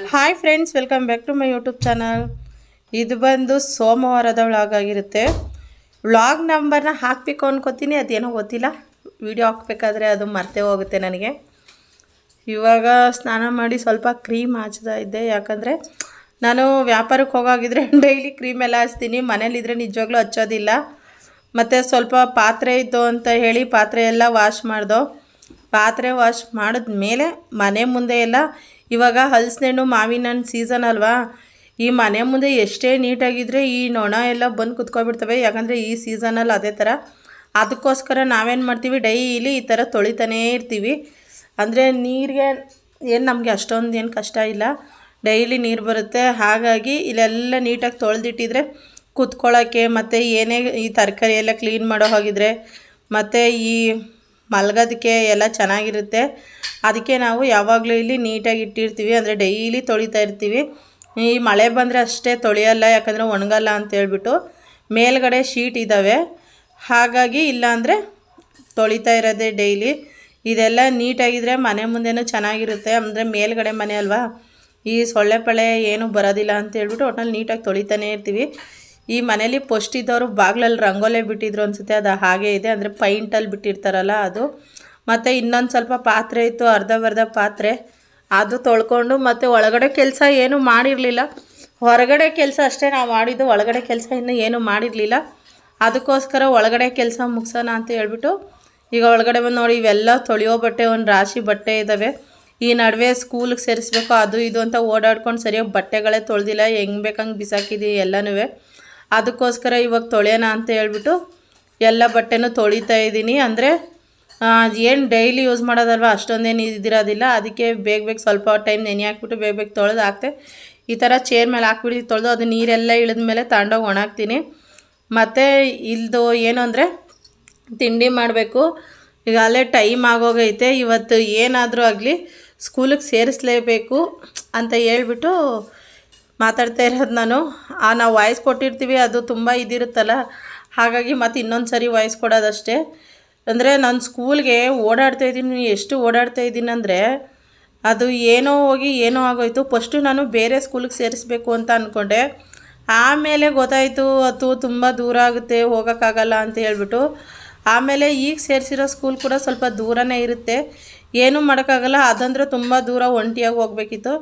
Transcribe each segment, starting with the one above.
Hi friends, welcome back to my YouTube channel. ಇದು ಬಂದು ಸೋಮವಾರದ ವ್ಲಾಗ್ ಆಗಿರುತ್ತೆ. ವ್ಲಾಗ್ ನಂಬರ್ನ ಹಾಕಬೇಕು ಅನ್ಕೋತೀನಿ, ಅದೇನೋ ಗೊತ್ತಿಲ್ಲ. ವಿಡಿಯೋ ಹಾಕಬೇಕಾದ್ರೆ ಅದು ಮರ್ತೇ ಹೋಗುತ್ತೆ ನನಗೆ. ಇವಾಗ ಸ್ನಾನ ಮಾಡಿ ಸ್ವಲ್ಪ ಕ್ರೀಮ್ ಹಚ್ತಾ ಇದ್ದೆ. ಯಾಕಂದರೆ ನಾನು ವ್ಯಾಪಾರಕ್ಕೆ ಹೋಗಾಗಿದ್ರೆ ಡೈಲಿ ಕ್ರೀಮ್ ಎಲ್ಲ ಹಚ್ತೀನಿ. ಮನೇಲಿದ್ದರೆ ನಿಜವಾಗ್ಲೂ ಹಚ್ಚೋದಿಲ್ಲ. ಮತ್ತು ಸ್ವಲ್ಪ ಪಾತ್ರೆ ಇತ್ತು ಅಂತ ಹೇಳಿ ಪಾತ್ರೆ ಎಲ್ಲ ವಾಶ್ ಮಾಡ್ದೋ. ಪಾತ್ರೆ ವಾಶ್ ಮಾಡಿದ್ಮೇಲೆ ಮನೆ ಮುಂದೆ ಎಲ್ಲ ಇವಾಗ ಹಲಸಿನಣ್ಣು ಮಾವಿನ ಹಣ್ಣು ಸೀಸನ್ ಅಲ್ವಾ. ಈ ಮನೆ ಮುಂದೆ ಎಷ್ಟೇ ನೀಟಾಗಿದ್ದರೆ ಈ ನೊಣ ಎಲ್ಲ ಬಂದು ಕುತ್ಕೊಬಿಡ್ತವೆ. ಯಾಕಂದರೆ ಈ ಸೀಸನಲ್ಲಿ ಅದೇ ಥರ. ಅದಕ್ಕೋಸ್ಕರ ನಾವೇನು ಮಾಡ್ತೀವಿ, ಡೈಲಿ ಈ ಥರ ತೊಳಿತಾನೇ ಇರ್ತೀವಿ. ಅಂದರೆ ನೀರಿಗೆ ಏನು ನಮಗೆ ಅಷ್ಟೊಂದು ಏನು ಕಷ್ಟ ಇಲ್ಲ, ಡೈಲಿ ನೀರು ಬರುತ್ತೆ. ಹಾಗಾಗಿ ಇಲ್ಲೆಲ್ಲ ನೀಟಾಗಿ ತೊಳೆದಿಟ್ಟಿದ್ರೆ ಕುತ್ಕೊಳ್ಳೋಕ್ಕೆ ಮತ್ತು ಏನೇ ಈ ತರಕಾರಿ ಎಲ್ಲ ಕ್ಲೀನ್ ಮಾಡೋ ಹೋಗಿದ್ರೆ ಮತ್ತು ಈ ಮಲ್ಗೋದಕ್ಕೆ ಎಲ್ಲ ಚೆನ್ನಾಗಿರುತ್ತೆ. ಅದಕ್ಕೆ ನಾವು ಯಾವಾಗಲೂ ಇಲ್ಲಿ ನೀಟಾಗಿ ಇಟ್ಟಿರ್ತೀವಿ. ಅಂದರೆ ಡೈಲಿ ತೊಳಿತಾ ಇರ್ತೀವಿ. ಈ ಮಳೆ ಬಂದರೆ ಅಷ್ಟೇ ತೊಳೆಯಲ್ಲ, ಯಾಕಂದರೆ ಒಣಗಲ್ಲ ಅಂತೇಳ್ಬಿಟ್ಟು ಮೇಲ್ಗಡೆ ಶೀಟ್ ಇದ್ದಾವೆ. ಹಾಗಾಗಿ ಇಲ್ಲಾಂದರೆ ತೊಳಿತಾ ಇರೋದೇ ಡೈಲಿ. ಇದೆಲ್ಲ ನೀಟಾಗಿದ್ದರೆ ಮನೆ ಮುಂದೆನೂ ಚೆನ್ನಾಗಿರುತ್ತೆ. ಅಂದರೆ ಮೇಲ್ಗಡೆ ಮನೆ ಅಲ್ವಾ, ಈ ಸೊಳ್ಳೆ ಪಳೆ ಏನೂ ಬರೋದಿಲ್ಲ ಅಂತೇಳ್ಬಿಟ್ಟು ಒಟ್ನಲ್ಲಿ ನೀಟಾಗಿ ತೊಳಿತಾನೇ ಇರ್ತೀವಿ. ಈ ಮನೇಲಿ ಪೋಸ್ಟ್ ಇದ್ದವರು ಬಾಗಿಲಲ್ಲಿ ರಂಗೋಲೆ ಬಿಟ್ಟಿದ್ರು ಅನಿಸುತ್ತೆ, ಅದು ಹಾಗೇ ಇದೆ. ಅಂದರೆ ಪೈಂಟಲ್ಲಿ ಬಿಟ್ಟಿರ್ತಾರಲ್ಲ ಅದು. ಮತ್ತು ಇನ್ನೊಂದು ಸ್ವಲ್ಪ ಪಾತ್ರೆ ಇತ್ತು, ಅರ್ಧ ಪಾತ್ರೆ, ಅದು ತೊಳ್ಕೊಂಡು ಮತ್ತು ಒಳಗಡೆ ಕೆಲಸ ಏನೂ ಮಾಡಿರಲಿಲ್ಲ. ಹೊರಗಡೆ ಕೆಲಸ ಅಷ್ಟೇ ನಾವು ಮಾಡಿದ್ದು, ಒಳಗಡೆ ಕೆಲಸ ಇನ್ನೂ ಏನೂ ಮಾಡಿರಲಿಲ್ಲ. ಅದಕ್ಕೋಸ್ಕರ ಒಳಗಡೆ ಕೆಲಸ ಮುಗಿಸೋಣ ಅಂತ ಹೇಳ್ಬಿಟ್ಟು ಈಗ ಒಳಗಡೆ ಬಂದು ನೋಡಿ, ಇವೆಲ್ಲ ತೊಳೆಯೋ ಬಟ್ಟೆ ಒಂದು ರಾಶಿ ಬಟ್ಟೆ ಇದ್ದಾವೆ. ಈ ನಡುವೆ ಸ್ಕೂಲಿಗೆ ಸೇರಿಸ್ಬೇಕು ಅದು ಇದು ಅಂತ ಓಡಾಡ್ಕೊಂಡು ಸರಿಯಾಗಿ ಬಟ್ಟೆಗಳೇ ತೊಳೆದಿಲ್ಲ, ಹೆಂಗೆ ಬೇಕಂಗೆ ಬಿಸಾಕಿದ್ದೀವಿ ಎಲ್ಲನೂ. ಅದಕ್ಕೋಸ್ಕರ ಇವಾಗ ತೊಳೆಯೋಣ ಅಂತ ಹೇಳ್ಬಿಟ್ಟು ಎಲ್ಲ ಬಟ್ಟೆನೂ ತೊಳಿತಾ ಇದ್ದೀನಿ. ಅಂದರೆ ಏನು ಡೈಲಿ ಯೂಸ್ ಮಾಡೋದಲ್ವ, ಅಷ್ಟೊಂದೇನು ಇದಿರೋದಿಲ್ಲ. ಅದಕ್ಕೆ ಬೇಗ ಸ್ವಲ್ಪ ಟೈಮ್ ನೆನೆ ಹಾಕ್ಬಿಟ್ಟು ಬೇಗ ತೊಳೆದು ಹಾಕ್ತೆ. ಈ ಥರ ಚೇರ್ ಮೇಲೆ ಹಾಕ್ಬಿಟ್ಟು ತೊಳೆದು ಅದು ನೀರೆಲ್ಲ ಇಳಿದ ಮೇಲೆ ತಗೊಂಡೋಗಿ ಒಣಾಕ್ತೀನಿ. ಮತ್ತು ಇಲ್ದು ಏನು ಅಂದರೆ ತಿಂಡಿ ಮಾಡಬೇಕು. ಈಗ ಅಲ್ಲೇ ಟೈಮ್ ಆಗೋಗೈತೆ. ಇವತ್ತು ಏನಾದರೂ ಆಗಲಿ ಸ್ಕೂಲಿಗೆ ಸೇರಿಸಲೇಬೇಕು ಅಂತ ಹೇಳ್ಬಿಟ್ಟು ಮಾತಾಡ್ತಾ ಇರೋದು ನಾನು. ನಾವು ವಾಯ್ಸ್ ಕೊಟ್ಟಿರ್ತೀವಿ, ಅದು ತುಂಬ ಇದಿರುತ್ತಲ್ಲ, ಹಾಗಾಗಿ ಮತ್ತು ಇನ್ನೊಂದು ಸರಿ ವಾಯ್ಸ್ ಕೊಡೋದಷ್ಟೇ. ಅಂದರೆ ನಾನು ಸ್ಕೂಲ್ಗೆ ಓಡಾಡ್ತಾಯಿದ್ದೀನಿ, ಎಷ್ಟು ಓಡಾಡ್ತಾಯಿದ್ದೀನಿ ಅಂದರೆ ಅದು ಏನೋ ಹೋಗಿ ಏನೋ ಆಗೋಯ್ತು. ಫಸ್ಟು ನಾನು ಬೇರೆ ಸ್ಕೂಲಿಗೆ ಸೇರಿಸ್ಬೇಕು ಅಂತ ಅಂದ್ಕೊಂಡೆ. ಆಮೇಲೆ ಗೊತ್ತಾಯಿತು ಅದು ತುಂಬ ದೂರ ಆಗುತ್ತೆ, ಹೋಗೋಕ್ಕಾಗಲ್ಲ ಅಂತ ಹೇಳ್ಬಿಟ್ಟು. ಆಮೇಲೆ ಈಗ ಸೇರಿಸಿರೋ ಸ್ಕೂಲ್ ಕೂಡ ಸ್ವಲ್ಪ ದೂರನೇ ಇರುತ್ತೆ, ಏನೂ ಮಾಡೋಕ್ಕಾಗಲ್ಲ. ಅದಂದರೆ ತುಂಬ ದೂರ ಒಂಟಿಯಾಗಿ ಹೋಗಬೇಕಿತ್ತು.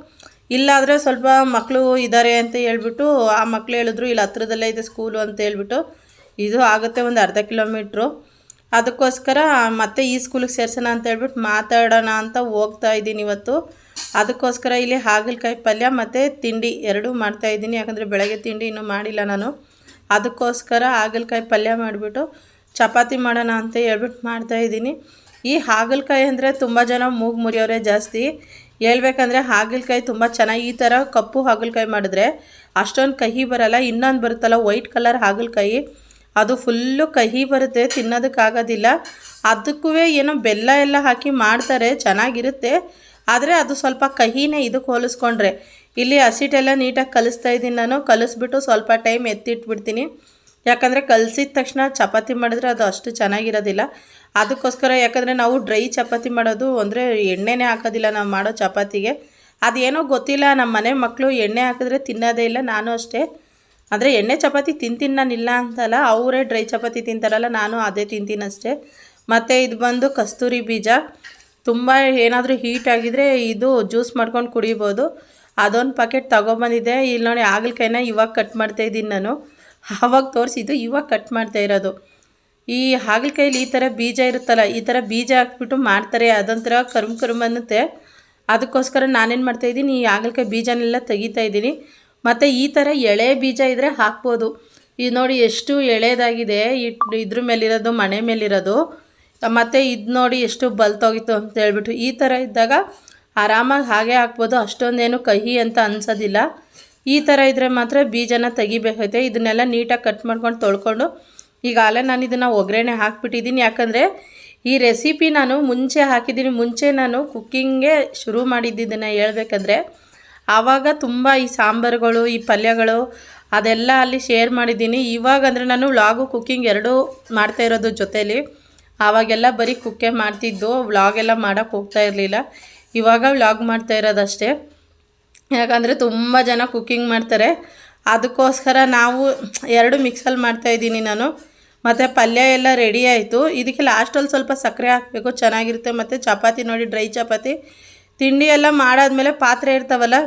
ಇಲ್ಲಾದರೆ ಸ್ವಲ್ಪ ಮಕ್ಕಳು ಇದ್ದಾರೆ ಅಂತ ಹೇಳ್ಬಿಟ್ಟು ಆ ಮಕ್ಕಳು ಹೇಳಿದ್ರು ಇಲ್ಲಿ ಹತ್ರದಲ್ಲೇ ಇದೆ ಸ್ಕೂಲು ಅಂತ ಹೇಳ್ಬಿಟ್ಟು. ಇದು ಆಗುತ್ತೆ ಒಂದು ಅರ್ಧ ಕಿಲೋಮೀಟ್ರು. ಅದಕ್ಕೋಸ್ಕರ ಮತ್ತೆ ಈ ಸ್ಕೂಲಿಗೆ ಸೇರ್ಸೋಣ ಅಂತ ಹೇಳ್ಬಿಟ್ಟು ಮಾತಾಡೋಣ ಅಂತ ಹೋಗ್ತಾ ಇದ್ದೀನಿ ಇವತ್ತು. ಅದಕ್ಕೋಸ್ಕರ ಇಲ್ಲಿ ಹಾಗಲಕಾಯಿ ಪಲ್ಯ ಮತ್ತು ತಿಂಡಿ ಎರಡೂ ಮಾಡ್ತಾಯಿದ್ದೀನಿ. ಯಾಕಂದರೆ ಬೆಳಗ್ಗೆ ತಿಂಡಿ ಇನ್ನೂ ಮಾಡಿಲ್ಲ ನಾನು. ಅದಕ್ಕೋಸ್ಕರ ಹಾಗಲಕಾಯಿ ಪಲ್ಯ ಮಾಡಿಬಿಟ್ಟು ಚಪಾತಿ ಮಾಡೋಣ ಅಂತ ಹೇಳ್ಬಿಟ್ಟು ಮಾಡ್ತಾಯಿದ್ದೀನಿ. ಈ ಹಾಗಲಕಾಯಿ ಅಂದರೆ ತುಂಬ ಜನ ಮೂಗು ಮುರಿಯೋರೇ ಜಾಸ್ತಿ. ಹೇಳ್ಬೇಕಂದ್ರೆ ಹಾಗಲಕಾಯಿ ತುಂಬ ಚೆನ್ನಾಗಿ, ಈ ಥರ ಕಪ್ಪು ಹಾಗಲಕಾಯಿ ಮಾಡಿದ್ರೆ ಅಷ್ಟೊಂದು ಕಹಿ ಬರೋಲ್ಲ. ಇನ್ನೊಂದು ಬರುತ್ತಲ್ಲ ವೈಟ್ ಕಲರ್ ಹಾಗಲಕಾಯಿ, ಅದು ಫುಲ್ಲು ಕಹಿ ಬರುತ್ತೆ, ತಿನ್ನೋದಕ್ಕಾಗೋದಿಲ್ಲ. ಅದಕ್ಕೂ ಏನೋ ಬೆಲ್ಲ ಎಲ್ಲ ಹಾಕಿ ಮಾಡ್ತಾರೆ, ಚೆನ್ನಾಗಿರುತ್ತೆ. ಆದರೆ ಅದು ಸ್ವಲ್ಪ ಕಹಿನೇ ಇದಕ್ಕೆ ಹೋಲಿಸ್ಕೊಂಡ್ರೆ. ಇಲ್ಲಿ ಹಸಿಟ್ಟೆಲ್ಲ ನೀಟಾಗಿ ಕಲಿಸ್ತಾ ಇದ್ದೀನಿ ನಾನು. ಕಲಿಸ್ಬಿಟ್ಟು ಸ್ವಲ್ಪ ಟೈಮ್ ಎತ್ತಿಟ್ಬಿಡ್ತೀನಿ. ಯಾಕಂದರೆ ಕಲಸಿದ ತಕ್ಷಣ ಚಪಾತಿ ಮಾಡಿದ್ರೆ ಅದು ಅಷ್ಟು ಚೆನ್ನಾಗಿರೋದಿಲ್ಲ. ಅದಕ್ಕೋಸ್ಕರ, ಯಾಕಂದರೆ ನಾವು ಡ್ರೈ ಚಪಾತಿ ಮಾಡೋದು, ಅಂದರೆ ಎಣ್ಣೆನೇ ಹಾಕೋದಿಲ್ಲ ನಾವು ಮಾಡೋ ಚಪಾತಿಗೆ. ಅದೇನೋ ಗೊತ್ತಿಲ್ಲ, ನಮ್ಮ ಮನೆ ಮಕ್ಕಳು ಎಣ್ಣೆ ಹಾಕಿದ್ರೆ ತಿನ್ನೋದೇ ಇಲ್ಲ. ನಾನು ಅಷ್ಟೇ. ಅಂದರೆ ಎಣ್ಣೆ ಚಪಾತಿ ತಿಂತೀನಿ ನಾನು, ಇಲ್ಲ ಅಂತಲ್ಲ. ಅವರೇ ಡ್ರೈ ಚಪಾತಿ ತಿಂತಾರಲ್ಲ, ನಾನು ಅದೇ ತಿಂತೀನಿ ಅಷ್ಟೇ. ಮತ್ತು ಇದು ಬಂದು ಕಸ್ತೂರಿ ಬೀಜ. ತುಂಬ ಏನಾದರೂ ಹೀಟ್ ಆಗಿದ್ರೆ ಇದು ಜ್ಯೂಸ್ ಮಾಡ್ಕೊಂಡು ಕುಡಿಬೋದು. ಅದೊಂದು ಪ್ಯಾಕೆಟ್ ತೊಗೊಬಂದಿದ್ದೆ. ಇಲ್ಲಿ ನೋಡಿ ಹಾಗಲಕಾಯಿನ ಇವಾಗ ಕಟ್ ಮಾಡ್ತಾಯಿದ್ದೀನಿ ನಾನು. ಆವಾಗ ತೋರಿಸಿದ್ದು ಇವಾಗ ಕಟ್ ಮಾಡ್ತಾ ಇರೋದು. ಈ ಹಾಗಲಕಾಯಲ್ಲಿ ಈ ಥರ ಬೀಜ ಇರುತ್ತಲ್ಲ, ಈ ಥರ ಬೀಜ ಹಾಕ್ಬಿಟ್ಟು ಮಾಡ್ತಾರೆ, ಅದೊಂಥರ ಕರುಮ್ ಅನ್ನುತ್ತೆ. ಅದಕ್ಕೋಸ್ಕರ ನಾನೇನು ಮಾಡ್ತಾಯಿದ್ದೀನಿ, ಈ ಹಾಗಲಕಾಯಿ ಬೀಜನೆಲ್ಲ ತೆಗಿತಾ ಇದ್ದೀನಿ. ಮತ್ತು ಈ ಥರ ಎಳೆ ಬೀಜ ಇದ್ದರೆ ಹಾಕ್ಬೋದು. ಇದು ನೋಡಿ ಎಷ್ಟು ಎಳೆದಾಗಿದೆ, ಇದ್ರ ಮೇಲಿರೋದು, ಮನೆ ಮೇಲಿರೋದು. ಮತ್ತು ಇದು ನೋಡಿ ಎಷ್ಟು ಬಲ್ತೋಗಿತ್ತು ಅಂತ ಹೇಳ್ಬಿಟ್ಟು. ಈ ಥರ ಇದ್ದಾಗ ಆರಾಮಾಗಿ ಹಾಗೆ ಹಾಕ್ಬೋದು, ಅಷ್ಟೊಂದೇನು ಕಹಿ ಅಂತ ಅನ್ಸೋದಿಲ್ಲ. ಈ ಥರ ಇದ್ದರೆ ಮಾತ್ರ ಬೀಜನ ತೆಗಿಬೇಕೈತೆ. ಇದನ್ನೆಲ್ಲ ನೀಟಾಗಿ ಕಟ್ ಮಾಡ್ಕೊಂಡು ತೊಳ್ಕೊಂಡು ಈಗಾಗಲೇ ನಾನು ಇದನ್ನು ಒಗ್ಗರಣೆ ಹಾಕ್ಬಿಟ್ಟಿದ್ದೀನಿ. ಯಾಕಂದರೆ ಈ ರೆಸಿಪಿ ನಾನು ಮುಂಚೆ ಹಾಕಿದ್ದೀನಿ. ಮುಂಚೆ ನಾನು ಕುಕ್ಕಿಂಗೇ ಶುರು ಮಾಡಿದ್ದಿದ್ದನ್ನು ಹೇಳ್ಬೇಕಂದ್ರೆ ಆವಾಗ ತುಂಬ ಈ ಸಾಂಬಾರುಗಳು, ಈ ಪಲ್ಯಗಳು ಅದೆಲ್ಲ ಅಲ್ಲಿ ಶೇರ್ ಮಾಡಿದ್ದೀನಿ. ಇವಾಗಂದರೆ ನಾನು ವ್ಲಾಗು ಕುಕ್ಕಿಂಗ್ ಎರಡೂ ಮಾಡ್ತಾಯಿರೋದು ಜೊತೇಲಿ. ಆವಾಗೆಲ್ಲ ಬರೀ ಕುಕ್ಕೇ ಮಾಡ್ತಿದ್ದು, ವ್ಲಾಗೆಲ್ಲ ಮಾಡೋಕ್ಕೆ ಹೋಗ್ತಾ ಇರಲಿಲ್ಲ. ಇವಾಗ ವ್ಲಾಗ್ ಮಾಡ್ತಾ ಇರೋದಷ್ಟೇ. ಯಾಕಂದರೆ ತುಂಬ ಜನ ಕುಕ್ಕಿಂಗ್ ಮಾಡ್ತಾರೆ, ಅದಕ್ಕೋಸ್ಕರ ನಾವು ಎರಡು ಮಿಕ್ಸಲ್ಲಿ ಮಾಡ್ತಾಯಿದ್ದೀನಿ ನಾನು. ಮತ್ತು ಪಲ್ಯ ಎಲ್ಲ ರೆಡಿ ಆಯಿತು. ಇದಕ್ಕೆ ಲಾಸ್ಟಲ್ಲಿ ಸ್ವಲ್ಪ ಸಕ್ಕರೆ ಹಾಕಬೇಕು, ಚೆನ್ನಾಗಿರುತ್ತೆ. ಮತ್ತು ಚಪಾತಿ ನೋಡಿ, ಡ್ರೈ ಚಪಾತಿ. ತಿಂಡಿ ಎಲ್ಲ ಮಾಡಾದ್ಮೇಲೆ ಪಾತ್ರೆ ಇರ್ತಾವಲ್ಲ,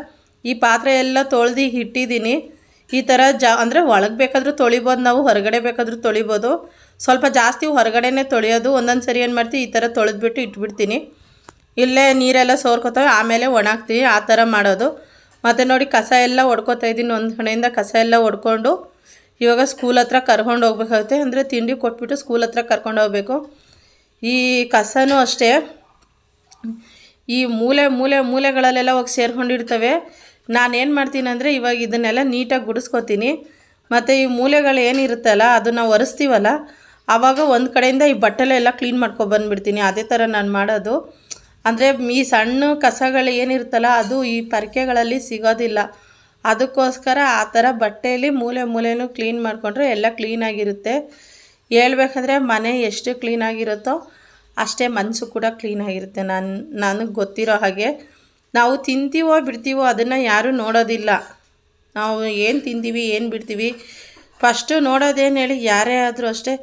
ಈ ಪಾತ್ರೆ ಎಲ್ಲ ತೊಳೆದು ಇಟ್ಟಿದ್ದೀನಿ. ಈ ಥರ ಅಂದರೆ ಒಳಗೆ ಬೇಕಾದರೂ ತೊಳಿಬೋದು, ನಾವು ಹೊರಗಡೆ ಬೇಕಾದರೂ ತೊಳಿಬೋದು. ಸ್ವಲ್ಪ ಜಾಸ್ತಿ ಹೊರಗಡೆನೇ ತೊಳೆಯೋದು. ಒಂದೊಂದು ಸರಿ ಏನು ಮಾಡ್ತೀವಿ, ಈ ಥರ ತೊಳೆದ್ಬಿಟ್ಟು ಇಟ್ಬಿಡ್ತೀನಿ. ಇಲ್ಲೇ ನೀರೆಲ್ಲ ಸೋರ್ಕೊತವೆ, ಆಮೇಲೆ ಒಣಾಕ್ತೀವಿ, ಆ ಥರ ಮಾಡೋದು. ಮತ್ತು ನೋಡಿ ಕಸ ಎಲ್ಲ ಹೊಡ್ಕೊತಾ ಇದ್ದೀನಿ. ಒಂದು ಕಡೆಯಿಂದ ಕಸ ಎಲ್ಲ ಹೊಡ್ಕೊಂಡು ಇವಾಗ ಸ್ಕೂಲ್ ಹತ್ರ ಕರ್ಕೊಂಡು ಹೋಗ್ಬೇಕಾಗುತ್ತೆ. ಅಂದರೆ ತಿಂಡಿ ಕೊಟ್ಬಿಟ್ಟು ಸ್ಕೂಲ್ ಹತ್ರ ಕರ್ಕೊಂಡು ಹೋಗ್ಬೇಕು. ಈ ಕಸನೂ ಅಷ್ಟೇ, ಈ ಮೂಲೆಗಳಲ್ಲೆಲ್ಲ ಹೋಗಿ ಸೇರ್ಕೊಂಡಿರ್ತವೆ. ನಾನೇನು ಮಾಡ್ತೀನಿ ಅಂದರೆ ಇವಾಗ ಇದನ್ನೆಲ್ಲ ನೀಟಾಗಿ ಗುಡಿಸ್ಕೊತೀನಿ. ಮತ್ತು ಈ ಮೂಲೆಗಳು ಏನಿರುತ್ತಲ್ಲ ಅದನ್ನು ಒರೆಸ್ತೀವಲ್ಲ, ಆವಾಗ ಒಂದು ಕಡೆಯಿಂದ ಈ ಬಟ್ಟೆಲ್ಲ ಕ್ಲೀನ್ ಮಾಡ್ಕೊಬಂದ್ಬಿಡ್ತೀನಿ. ಅದೇ ಥರ ನಾನು ಮಾಡೋದು. ಅಂದರೆ ಈ ಸಣ್ಣ ಕಸಗಳು ಏನಿರುತ್ತಲ್ಲ ಅದು ಈ ಪರ್ಕೆಗಳಲ್ಲಿ ಸಿಗೋದಿಲ್ಲ. ಅದಕ್ಕೋಸ್ಕರ ಆ ಥರ ಬಟ್ಟೆಯಲ್ಲಿ ಮೂಲೆನೂ ಕ್ಲೀನ್ ಮಾಡಿಕೊಂಡ್ರೆ ಎಲ್ಲ ಕ್ಲೀನಾಗಿರುತ್ತೆ. ಹೇಳ್ಬೇಕಾದ್ರೆ ಮನೆ ಎಷ್ಟು ಕ್ಲೀನಾಗಿರುತ್ತೋ ಅಷ್ಟೇ ಮನಸ್ಸು ಕೂಡ ಕ್ಲೀನಾಗಿರುತ್ತೆ. ನನಗೆ ಗೊತ್ತಿರೋ ಹಾಗೆ. ನಾವು ತಿಂತೀವೋ ಬಿಡ್ತೀವೋ ಅದನ್ನು ಯಾರೂ ನೋಡೋದಿಲ್ಲ. ನಾವು ಏನು ತಿಂತೀವಿ ಏನು ಬಿಡ್ತೀವಿ ಫಸ್ಟು ನೋಡೋದೇನು ಹೇಳಿ, ಯಾರೇ ಆದರೂ ಅಷ್ಟೇ,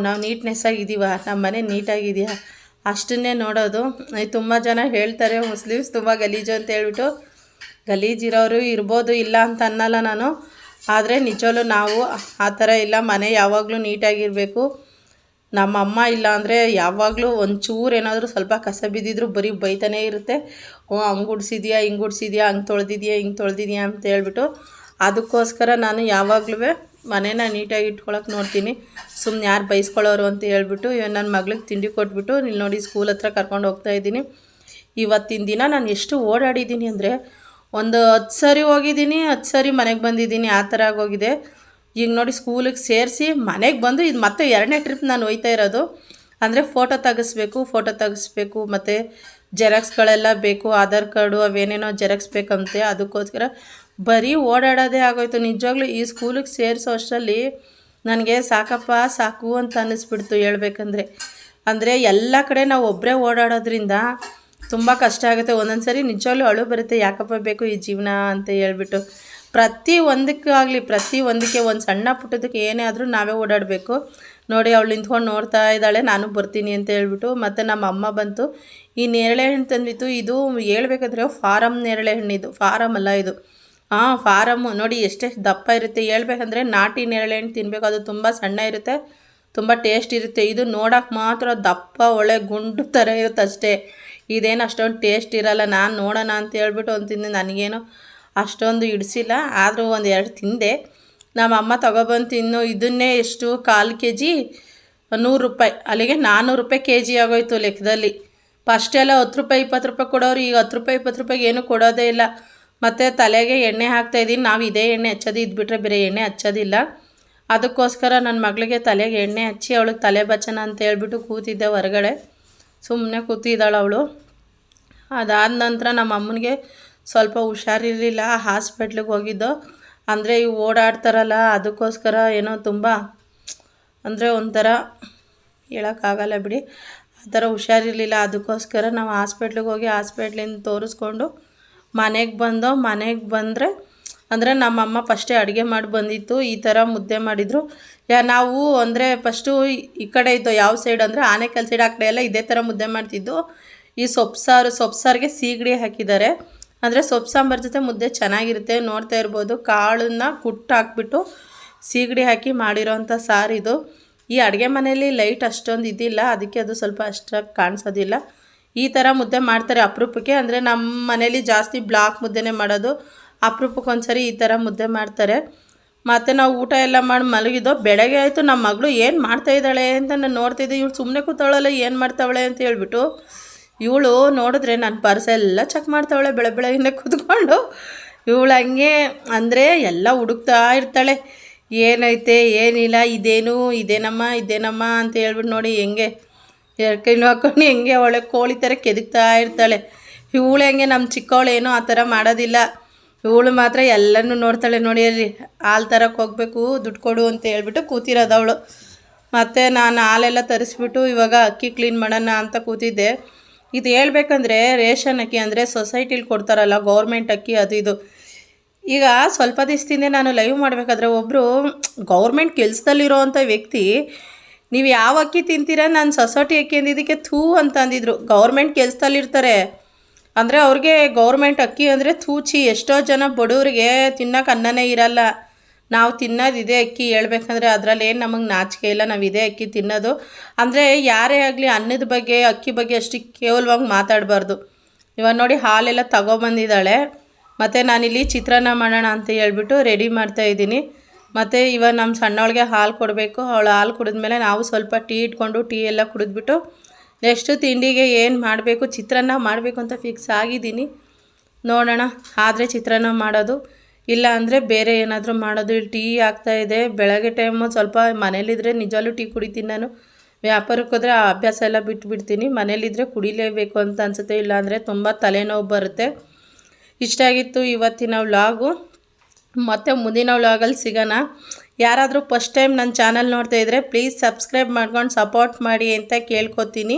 ನಾವು ನೀಟ್ನೆಸ್ಸಾಗಿದ್ದೀವ, ನಮ್ಮ ಮನೆ ನೀಟಾಗಿದೆಯಾ ಅಷ್ಟನ್ನೇ ನೋಡೋದು. ತುಂಬ ಜನ ಹೇಳ್ತಾರೆ ಮುಸ್ಲಿಮ್ಸ್ ತುಂಬ ಗಲೀಜು ಅಂತ ಹೇಳ್ಬಿಟ್ಟು. ಗಲೀಜಿರೋರು ಇರ್ಬೋದು, ಇಲ್ಲ ಅಂತ ಅನ್ನಲ್ಲ ನಾನು. ಆದರೆ ನಿಜವಲ್ಲೂ ನಾವು ಆ ಥರ ಇಲ್ಲ. ಮನೆ ಯಾವಾಗಲೂ ನೀಟಾಗಿರಬೇಕು. ನಮ್ಮ ಅಮ್ಮ ಇಲ್ಲ ಅಂದರೆ ಯಾವಾಗಲೂ ಒಂಚೂರು ಏನಾದರೂ ಸ್ವಲ್ಪ ಕಸ ಬಿದ್ದಿದ್ರು ಬರೀ ಬೈತಾನೇ ಇರುತ್ತೆ. ಹಂಗೆ ಗುಡಿಸಿದ್ಯಾ, ಹಿಂಗೆ ಗುಡಿಸಿದ್ಯಾ, ಹಂಗೆ ತೊಳೆದಿದ್ಯಾ ಅಂತ ಹೇಳ್ಬಿಟ್ಟು. ಅದಕ್ಕೋಸ್ಕರ ನಾನು ಯಾವಾಗಲೂ ಮನೇನ ನೀಟಾಗಿ ಇಟ್ಕೊಳಕ್ಕೆ ನೋಡ್ತೀನಿ. ಸುಮ್ಮನೆ ಯಾರು ಬೈಸ್ಕೊಳ್ಳೋರು ಅಂತ ಹೇಳ್ಬಿಟ್ಟು ನನ್ನ ಮಗಳಿಗೆ ತಿಂಡಿ ಕೊಟ್ಬಿಟ್ಟು ಇಲ್ಲಿ ನೋಡಿ ಸ್ಕೂಲ್ ಹತ್ರ ಕರ್ಕೊಂಡು ಹೋಗ್ತಾಯಿದ್ದೀನಿ. ಇವತ್ತಿನ ದಿನ ನಾನು ಎಷ್ಟು ಓಡಾಡಿದ್ದೀನಿ ಅಂದರೆ, ಒಂದು 10 ಸರಿ ಹೋಗಿದ್ದೀನಿ, 10 ಸರಿ ಮನೆಗೆ ಬಂದಿದ್ದೀನಿ, ಆ ಥರ ಆಗೋಗಿದೆ. ಈಗ ನೋಡಿ ಸ್ಕೂಲಿಗೆ ಸೇರಿಸಿ ಮನೆಗೆ ಬಂದು ಇದು ಮತ್ತೆ 2ನೇ ಟ್ರಿಪ್ ನಾನು ಹೋಯ್ತಾ ಇರೋದು. ಅಂದರೆ ಫೋಟೋ ತೆಗಿಸ್ಬೇಕು ಮತ್ತು ಜೆರಾಕ್ಸ್ಗಳೆಲ್ಲ ಬೇಕು, ಆಧಾರ್ ಕಾರ್ಡು ಅವೇನೇನೋ ಜೆರಾಕ್ಸ್ ಬೇಕಂತೆ. ಅದಕ್ಕೋಸ್ಕರ ಬರೀ ಓಡಾಡೋದೇ ಆಗೋಯ್ತು. ನಿಜವಾಗ್ಲೂ ಈ ಸ್ಕೂಲಿಗೆ ಸೇರಿಸೋ ಅಷ್ಟರಲ್ಲಿ ನನಗೆ ಸಾಕು ಅಂತ ಅನ್ನಿಸ್ಬಿಡ್ತು ಹೇಳ್ಬೇಕಂದ್ರೆ. ಅಂದರೆ ಎಲ್ಲ ಕಡೆ ನಾವು ಒಬ್ಬರೇ ಓಡಾಡೋದ್ರಿಂದ ತುಂಬ ಕಷ್ಟ ಆಗುತ್ತೆ. ಒಂದೊಂದು ಸರಿ ನಿಜವಾಗ್ಲೂ ಅಳು ಬರುತ್ತೆ, ಯಾಕಪ್ಪ ಬೇಕು ಈ ಜೀವನ ಅಂತ ಹೇಳ್ಬಿಟ್ಟು. ಪ್ರತಿ ಒಂದಕ್ಕೆ ಒಂದು ಸಣ್ಣ ಪುಟ್ಟದಕ್ಕೆ ಏನೇ ಆದರೂ ನಾವೇ ಓಡಾಡಬೇಕು. ನೋಡಿ ಅವಳು ನಿಂತ್ಕೊಂಡು ನೋಡ್ತಾ ಇದ್ದಾಳೆ, ನಾನು ಬರ್ತೀನಿ ಅಂತ ಹೇಳ್ಬಿಟ್ಟು. ಮತ್ತು ನಮ್ಮ ಅಮ್ಮ ಬಂತು, ಈ ನೇರಳೆ ಹಣ್ಣು ತಂದಿತ್ತು. ಇದು ಹೇಳ್ಬೇಕಾದ್ರೆ ಫಾರಮ್ ನೇರಳೆ ಹಣ್ಣಿದು, ಫಾರಮ್ ಅಲ್ಲ ಇದು. ಫಾರಮ್ಮು ನೋಡಿ ಎಷ್ಟೆಷ್ಟು ದಪ್ಪ ಇರುತ್ತೆ. ಹೇಳ್ಬೇಕಂದ್ರೆ ನಾಟಿ ನೇರಳೆ ಹಣ್ಣು ತಿನ್ನಬೇಕು, ಅದು ತುಂಬ ಸಣ್ಣ ಇರುತ್ತೆ, ತುಂಬ ಟೇಸ್ಟ್ ಇರುತ್ತೆ. ಇದು ನೋಡೋಕೆ ಮಾತ್ರ ದಪ್ಪ ಒಳ್ಳೆ ಗುಂಡು ಥರ ಇರುತ್ತೆ ಅಷ್ಟೇ. ಇದೇನು ಅಷ್ಟೊಂದು ಟೇಸ್ಟ್ ಇರೋಲ್ಲ. ನಾನು ನೋಡೋಣ ಅಂತ ಹೇಳ್ಬಿಟ್ಟು ಒಂದು ತಿಂದೆ, ನನಗೇನು ಅಷ್ಟೊಂದು ಹಿಡಿಸಿಲ್ಲ, ಆದರೂ 1-2 ತಿಂದೆ. ನಮ್ಮ ಅಮ್ಮ ತೊಗೊಬಂದು ತಿನ್ನು. ಇದನ್ನೇ ಎಷ್ಟು 1/4 kg 100 ರೂಪಾಯಿ, ಅಲ್ಲಿಗೆ 400 ರೂಪಾಯಿ kg ಆಗೋಯ್ತು ಲೆಕ್ಕದಲ್ಲಿ. ಫಸ್ಟೆಲ್ಲ 10 ರೂಪಾಯಿ 20 ರೂಪಾಯಿ ಕೊಡೋರು, ಈಗ 10 ರೂಪಾಯಿ 20 ರೂಪಾಯಿಗೆ ಏನೂ ಕೊಡೋದೇ ಇಲ್ಲ. ಮತ್ತು ತಲೆಗೆ ಎಣ್ಣೆ ಹಾಕ್ತಾಯಿದ್ದೀನಿ. ನಾವು ಇದೇ ಎಣ್ಣೆ ಹಚ್ಚೋದು, ಇದು ಬಿಟ್ಟರೆ ಬೇರೆ ಎಣ್ಣೆ ಹಚ್ಚೋದಿಲ್ಲ. ಅದಕ್ಕೋಸ್ಕರ ನನ್ನ ಮಗಳಿಗೆ ತಲೆಗೆ ಎಣ್ಣೆ ಹಚ್ಚಿ ಅವಳಿಗೆ ತಲೆ ಬಚ್ಚನ ಅಂತ ಹೇಳ್ಬಿಟ್ಟು ಕೂತಿದ್ದೆ ಹೊರಗಡೆ. ಸುಮ್ಮನೆ ಕೂತಿದ್ದಾಳೆ ಅವಳು. ಅದಾದ ನಂತರ ನಮ್ಮ ಅಮ್ಮನಿಗೆ ಸ್ವಲ್ಪ ಹುಷಾರಿರಲಿಲ್ಲ, ಹಾಸ್ಪಿಟ್ಲಿಗೆ ಹೋಗಿದ್ದು. ಅಂದರೆ ಇವು ಓಡಾಡ್ತಾರಲ್ಲ ಅದಕ್ಕೋಸ್ಕರ ಏನೋ ತುಂಬ ಅಂದರೆ ಒಂಥರ ಹೇಳೋಕ್ಕಾಗಲ್ಲ ಬಿಡಿ, ಆ ಥರ ಹುಷಾರಿರಲಿಲ್ಲ. ಅದಕ್ಕೋಸ್ಕರ ನಾವು ಹಾಸ್ಪಿಟ್ಲಿಗೆ ಹೋಗಿ ಹಾಸ್ಪಿಟ್ಲಿಂದ ತೋರಿಸ್ಕೊಂಡು ಮನೆಗೆ ಬಂದರೆ ಅಂದರೆ ನಮ್ಮಮ್ಮ ಫಸ್ಟೇ ಅಡುಗೆ ಮಾಡಿ ಬಂದಿತ್ತು. ಈ ಥರ ಮುದ್ದೆ ಮಾಡಿದರು. ನಾವು ಅಂದರೆ ಫಸ್ಟು ಈ ಕಡೆ ಇದ್ದು ಯಾವ ಸೈಡ್ ಅಂದರೆ ಆನೇಕಲ್ ಸೈಡ್, ಆ ಕಡೆ ಎಲ್ಲ ಇದೇ ಥರ ಮುದ್ದೆ ಮಾಡ್ತಿದ್ದು. ಈ ಸೊಪ್ಪು ಸಾರಿಗೆ ಸೀಗಡಿ ಹಾಕಿದ್ದಾರೆ. ಅಂದರೆ ಸೊಪ್ಪು ಸಾಂಬಾರು ಜೊತೆ ಮುದ್ದೆ ಚೆನ್ನಾಗಿರುತ್ತೆ. ನೋಡ್ತಾ ಇರ್ಬೋದು, ಕಾಳನ್ನ ಕುಟ್ಟು ಹಾಕ್ಬಿಟ್ಟು ಸೀಗಡಿ ಹಾಕಿ ಮಾಡಿರೋಂಥ ಸಾರಿದು. ಈ ಅಡುಗೆ ಮನೆಯಲ್ಲಿ ಲೈಟ್ ಅಷ್ಟೊಂದು ಇದಿಲ್ಲ, ಅದಕ್ಕೆ ಅದು ಸ್ವಲ್ಪ ಅಷ್ಟಾಗಿ ಕಾಣಿಸೋದಿಲ್ಲ. ಈ ಥರ ಮುದ್ದೆ ಮಾಡ್ತಾರೆ ಅಪರೂಪಕ್ಕೆ. ಅಂದರೆ ನಮ್ಮ ಮನೇಲಿ ಜಾಸ್ತಿ ಬ್ಲಾಕ್ ಮುದ್ದೆನೇ ಮಾಡೋದು, ಅಪರೂಪಕ್ಕೊಂದ್ಸರಿ ಈ ಥರ ಮುದ್ದೆ ಮಾಡ್ತಾರೆ. ಮತ್ತು ನಾವು ಊಟ ಎಲ್ಲ ಮಾಡಿ ಮಲಗಿದ್ದೋ. ಬೆಳಗ್ಗೆ ಆಯಿತು, ನಮ್ಮ ಮಗಳು ಏನು ಮಾಡ್ತಾಯಿದ್ದಾಳೆ ಅಂತ ನಾನು ನೋಡ್ತಿದ್ದೆ. ಇವಳು ಸುಮ್ಮನೆ ಕೂತವಳಲ್ಲ, ಏನು ಮಾಡ್ತಾವಳೆ ಅಂತ ಹೇಳ್ಬಿಟ್ಟು. ಇವಳು ನೋಡಿದ್ರೆ ನನ್ನ ಪರ್ಸೆಲ್ಲ ಚೆಕ್ ಮಾಡ್ತಾವಳೆ ಬೆಳಗ್ಗೆನೇ ಕೂತ್ಕೊಂಡು. ಇವಳು ಹಂಗೆ ಅಂದರೆ ಎಲ್ಲ ಹುಡುಕ್ತಾ ಇರ್ತಾಳೆ, ಏನೈತೆ ಏನಿಲ್ಲ, ಇದೇನಮ್ಮ ಅಂತ ಹೇಳ್ಬಿಟ್ಟು. ನೋಡಿ ಹೆಂಗೆ 2 ಕೈನೂ ಹಾಕ್ಕೊಂಡು ಹೆಂಗೆ ಅವಳೆ ಕೋಳಿ ಥರ ಕೆದಕ್ತಾ ಇರ್ತಾಳೆ. ಇವಳು ಹೆಂಗೆ ನಮ್ಮ ಚಿಕ್ಕವಳೇನೋ ಆ ಥರ ಮಾಡೋದಿಲ್ಲ. ಇವಳು ಮಾತ್ರ ಎಲ್ಲನೂ ನೋಡ್ತಾಳೆ. ನೋಡಿ ಅಲ್ಲಿ ಹಾಲು ತರಕ್ಕೆ ಹೋಗಬೇಕು, ದುಡ್ಡು ಕೊಡು ಅಂತ ಹೇಳ್ಬಿಟ್ಟು ಕೂತಿರೋದು ಅವಳು. ಮತ್ತು ನಾನು ಹಾಲೆಲ್ಲ ತರಿಸ್ಬಿಟ್ಟು ಇವಾಗ ಅಕ್ಕಿ ಕ್ಲೀನ್ ಮಾಡೋಣ ಅಂತ ಕೂತಿದ್ದೆ. ಇದು ಹೇಳ್ಬೇಕಂದ್ರೆ ರೇಷನ್ ಅಕ್ಕಿ ಅಂದರೆ ಸೊಸೈಟಿಲಿ ಕೊಡ್ತಾರಲ್ಲ ಗೌರ್ಮೆಂಟ್ ಅಕ್ಕಿ ಅದು ಇದು. ಈಗ ಸ್ವಲ್ಪ ದಿವಸದಿಂದ ನಾನು ಲೈವ್ ಮಾಡಬೇಕಾದ್ರೆ ಒಬ್ಬರು ಗೌರ್ಮೆಂಟ್ ಕೆಲಸದಲ್ಲಿರೋ ಅಂಥ ವ್ಯಕ್ತಿ, ನೀವು ಯಾವ ಅಕ್ಕಿ ತಿಂತೀರಾ, ನಾನು ಸೊಸೈಟಿ ಅಕ್ಕಿ ಅಂದಿದ್ದಕ್ಕೆ ಥೂ ಅಂತ ಅಂದಿದ್ರು. ಗೌರ್ಮೆಂಟ್ ಕೆಲಸದಲ್ಲಿರ್ತಾರೆ ಅಂದರೆ ಅವ್ರಿಗೆ ಗೌರ್ಮೆಂಟ್ ಅಕ್ಕಿ ಅಂದರೆ ಥೂಚಿ. ಎಷ್ಟೋ ಜನ ಬಡವ್ರಿಗೆ ತಿನ್ನೋಕೆ ಅನ್ನನೇ ಇರಲ್ಲ. ನಾವು ತಿನ್ನೋದು ಇದೇ ಅಕ್ಕಿ ಹೇಳ್ಬೇಕಂದ್ರೆ ಅದರಲ್ಲೇನು ನಮಗೆ ನಾಚಿಕೆ ಇಲ್ಲ, ನಾವು ಇದೇ ಅಕ್ಕಿ ತಿನ್ನೋದು. ಅಂದರೆ ಯಾರೇ ಆಗಲಿ ಅನ್ನದ ಬಗ್ಗೆ ಅಕ್ಕಿ ಬಗ್ಗೆ ಅಷ್ಟು ಕೇವಲವಾಗಿ ಮಾತಾಡಬಾರ್ದು. ಇವಾಗ ನೋಡಿ ಹಾಲೆಲ್ಲ ತಗೊಬಂದಿದ್ದಾಳೆ. ಮತ್ತು ನಾನಿಲ್ಲಿ ಚಿತ್ರಾನ್ನ ಮಾಡೋಣ ಅಂತ ಹೇಳ್ಬಿಟ್ಟು ರೆಡಿ ಮಾಡ್ತಾಯಿದ್ದೀನಿ. ಮತ್ತು ಇವಾಗ ನಮ್ಮ ಸಣ್ಣವಳಿಗೆ ಹಾಲು ಕೊಡಬೇಕು. ಅವಳು ಹಾಲು ಕುಡಿದ್ಮೇಲೆ ನಾವು ಸ್ವಲ್ಪ ಟೀ ಇಟ್ಕೊಂಡು ಟೀ ಎಲ್ಲ ಕುಡಿದ್ಬಿಟ್ಟು ನೆಕ್ಸ್ಟು ತಿಂಡಿಗೆ ಏನು ಮಾಡಬೇಕು, ಚಿತ್ರಾನ್ನ ಮಾಡಬೇಕು ಅಂತ ಫಿಕ್ಸ್ ಆಗಿದ್ದೀನಿ. ನೋಡೋಣ, ಆದರೆ ಚಿತ್ರಾನ್ನ ಮಾಡೋದು, ಇಲ್ಲ ಅಂದರೆ ಬೇರೆ ಏನಾದರೂ ಮಾಡೋದು. ಇಲ್ಲಿ ಟೀ ಆಗ್ತಾಯಿದೆ. ಬೆಳಗ್ಗೆ ಟೈಮು ಸ್ವಲ್ಪ ಮನೇಲಿದ್ದರೆ ನಿಜವಲ್ಲೂ ಟೀ ಕುಡಿತೀನಿ ನಾನು. ವ್ಯಾಪಾರಕ್ಕೆ ಹೋದರೆ ಆ ಅಭ್ಯಾಸ ಎಲ್ಲ ಬಿಟ್ಬಿಡ್ತೀನಿ. ಮನೇಲಿದ್ದರೆ ಕುಡಿಲೇಬೇಕು ಅಂತ ಅನಿಸುತ್ತೆ, ಇಲ್ಲಾಂದರೆ ತುಂಬ ತಲೆನೋವು ಬರುತ್ತೆ. ಇಷ್ಟ ಆಗಿತ್ತು ಇವತ್ತಿನ ವ್ಲಾಗು. ಮತ್ತು ಮುಂದಿನ ವ್ಲಾಗಲ್ಲಿ ಸಿಗೋಣ. ಯಾರಾದರೂ ಫಸ್ಟ್ ಟೈಮ್ ನನ್ನ ಚಾನಲ್ ನೋಡ್ತಾ ಇದ್ದರೆ ಪ್ಲೀಸ್ ಸಬ್ಸ್ಕ್ರೈಬ್ ಮಾಡ್ಕೊಂಡು ಸಪೋರ್ಟ್ ಮಾಡಿ ಅಂತ ಕೇಳ್ಕೊತೀನಿ.